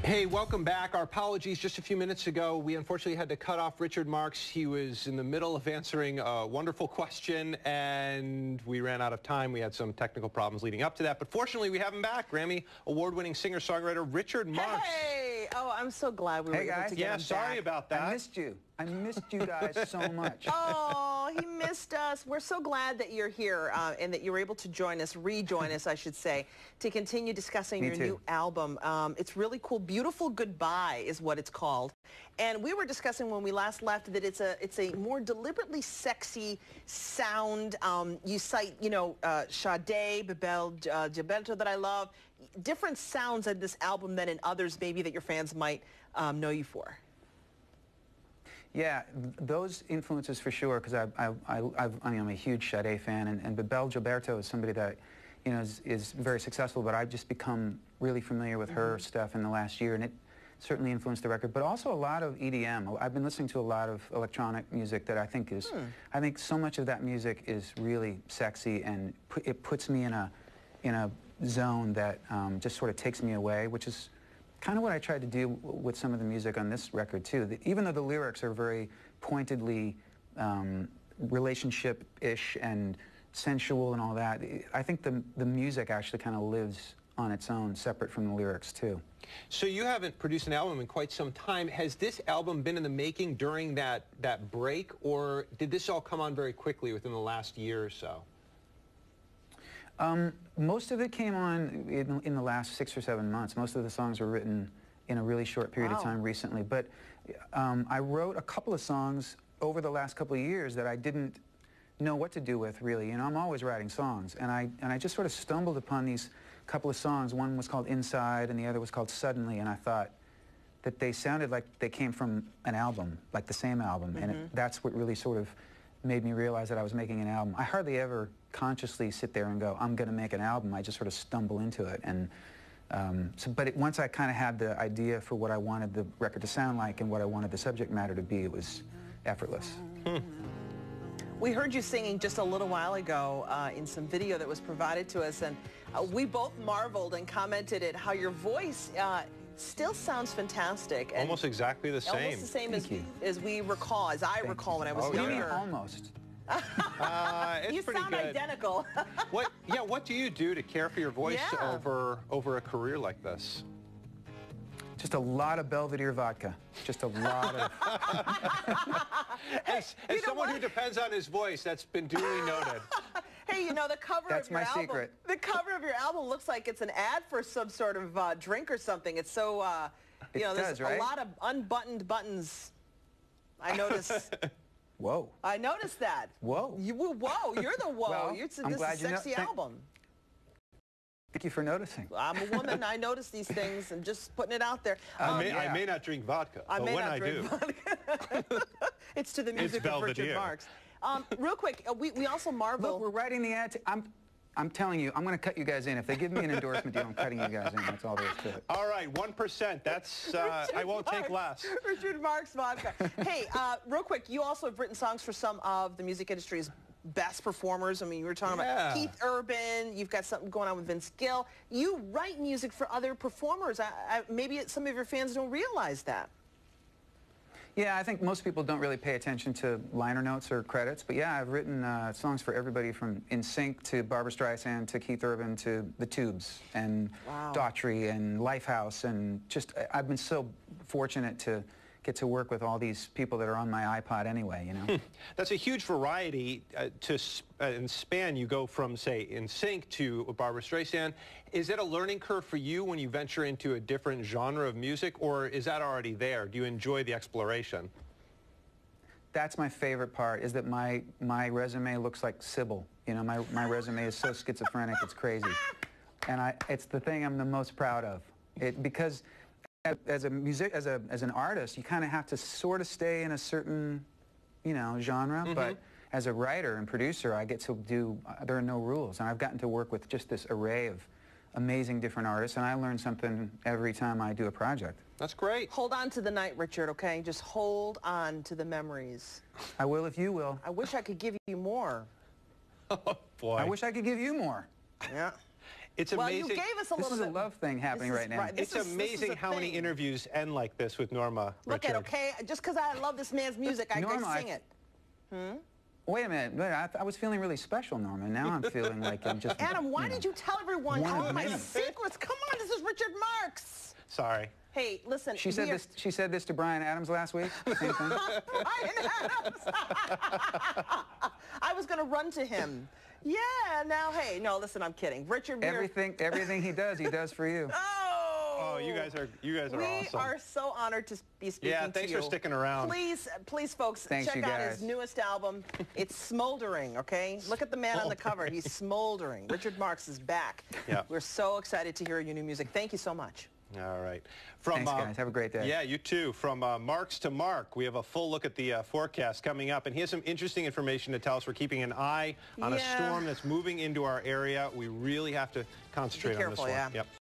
Hey, welcome back. Our apologies. Just a few minutes ago, we unfortunately had to cut off Richard Marx. He was in the middle of answering a wonderful question, and we ran out of time. We had some technical problems leading up to that, but fortunately, we have him back. Grammy award-winning singer-songwriter Richard Marx. Hey! Oh, I'm so glad we were able to get him sorry back. about that. I missed you. I missed you guys so much. Oh, he missed us. We're so glad that you're here and that you were able to join us, rejoin us, I should say, to continue discussing your new album. It's really cool. Beautiful Goodbye is what it's called. And we were discussing when we last left that it's a more deliberately sexy sound. You cite, Chodak, Gilberto that I love. Different sounds in this album than in others maybe that your fans might know you for. Yeah, those influences for sure, because I'm a huge Chodak fan, and Gilberto is somebody that, is very successful, but I've just become really familiar with her stuff in the last year, and it certainly influenced the record, but also a lot of EDM. I've been listening to a lot of electronic music that I think is, I think so much of that music is really sexy, and it puts me in a zone that just sort of takes me away, which is kind of what I tried to do with some of the music on this record too. Even though the lyrics are very pointedly relationship-ish and sensual and all that, I think the music actually kind of lives on its own, separate from the lyrics too. So you haven't produced an album in quite some time. Has this album been in the making during that break, or did this all come on very quickly within the last year or so? Most of it came on in the last 6 or 7 months. Most of the songs were written in a really short period of time recently. But I wrote a couple of songs over the last couple of years that I didn't know what to do with, really. I'm always writing songs, and I just sort of stumbled upon these couple of songs. One was called Inside, and the other was called Suddenly, and I thought that they sounded like they came from an album, like the same album, and that's what really sort of made me realize that I was making an album. I hardly ever consciously sit there and go, I'm going to make an album. I just sort of stumble into it. And once I kind of had the idea for what I wanted the record to sound like and what I wanted the subject matter to be, it was effortless. We heard you singing just a little while ago in some video that was provided to us, and we both marveled and commented at how your voice still sounds fantastic. And almost exactly the same. Almost the same as we recall, as I recall when I was younger. Almost. It's you pretty sound good. Identical. What do you do to care for your voice over a career like this? Just a lot of Belvedere vodka. Just a lot of... As someone who depends on his voice, that's been duly noted. Hey, the cover That's of your my album. secret. The cover of your album looks like it's an ad for some sort of drink or something. It's so, there's a lot of unbuttoned buttons. I noticed. Whoa. I noticed that. Whoa. Whoa, you're the whoa. Well, this is a sexy album. Thank you for noticing. I'm a woman. I notice these things and just putting it out there. I may not drink vodka, but when I do. It's to the music of Richard Marx. Real quick, we also marvel. Look, we're writing the ad. I'm telling you, I'm going to cut you guys in. If they give me an endorsement deal, I'm cutting you guys in. That's all there is to it. All right, 1%. That's I won't take less. Richard Marx vodka. Hey, real quick, you also have written songs for some of the music industry's best performers. I mean, you were talking about Keith Urban. You've got something going on with Vince Gill. You write music for other performers. Maybe some of your fans don't realize that. Yeah, I think most people don't really pay attention to liner notes or credits, but yeah, I've written songs for everybody from NSYNC to Barbra Streisand to Keith Urban to The Tubes and Daughtry and Lifehouse, and just I've been so fortunate to get to work with all these people that are on my iPod anyway, That's a huge variety in span. You go from, say, NSYNC to Barbra Streisand. Is it a learning curve for you when you venture into a different genre of music, or is that already there? Do you enjoy the exploration? That's my favorite part, is that my resume looks like Sybil. My resume is so schizophrenic, it's crazy. And it's the thing I'm the most proud of. Because as an artist, you kind of have to sort of stay in a certain, genre, but as a writer and producer, I get to do, there are no rules, and I've gotten to work with just this array of amazing different artists, and I learn something every time I do a project. That's great. Hold on to the night, Richard, okay? Just hold on to the memories. I will if you will. I wish I could give you more. Oh, boy. I wish I could give you more. Yeah. It's well, amazing. you gave us a This little is a love thing happening right now. Right. It's amazing how many interviews end like this with Norma. Look Richard. at, okay, just because I love this man's music, I sing it. Wait a minute. I was feeling really special, Norma. Now I'm feeling like I'm just... Adam, why did you tell everyone all my secrets? Come on, this is Richard Marx. Sorry. Hey, listen. She said this to Bryan Adams last week. Same thing. Bryan Adams. I was going to run to him. Yeah, now, hey, no, listen, I'm kidding. Richard, everything he does for you. Oh, you guys are awesome. We are so honored to be speaking to you. Yeah, thanks for sticking around. Please, folks, check out his newest album. It's smoldering, okay? Look at the man on the cover. He's smoldering. Richard Marx is back. Yeah. We're so excited to hear your new music. Thank you so much. All right. Thanks, guys. Have a great day. Yeah, you too. From Marx to Mark, we have a full look at the forecast coming up. And he has some interesting information to tell us. We're keeping an eye on a storm that's moving into our area. We really have to concentrate on this one. Yeah. Yep.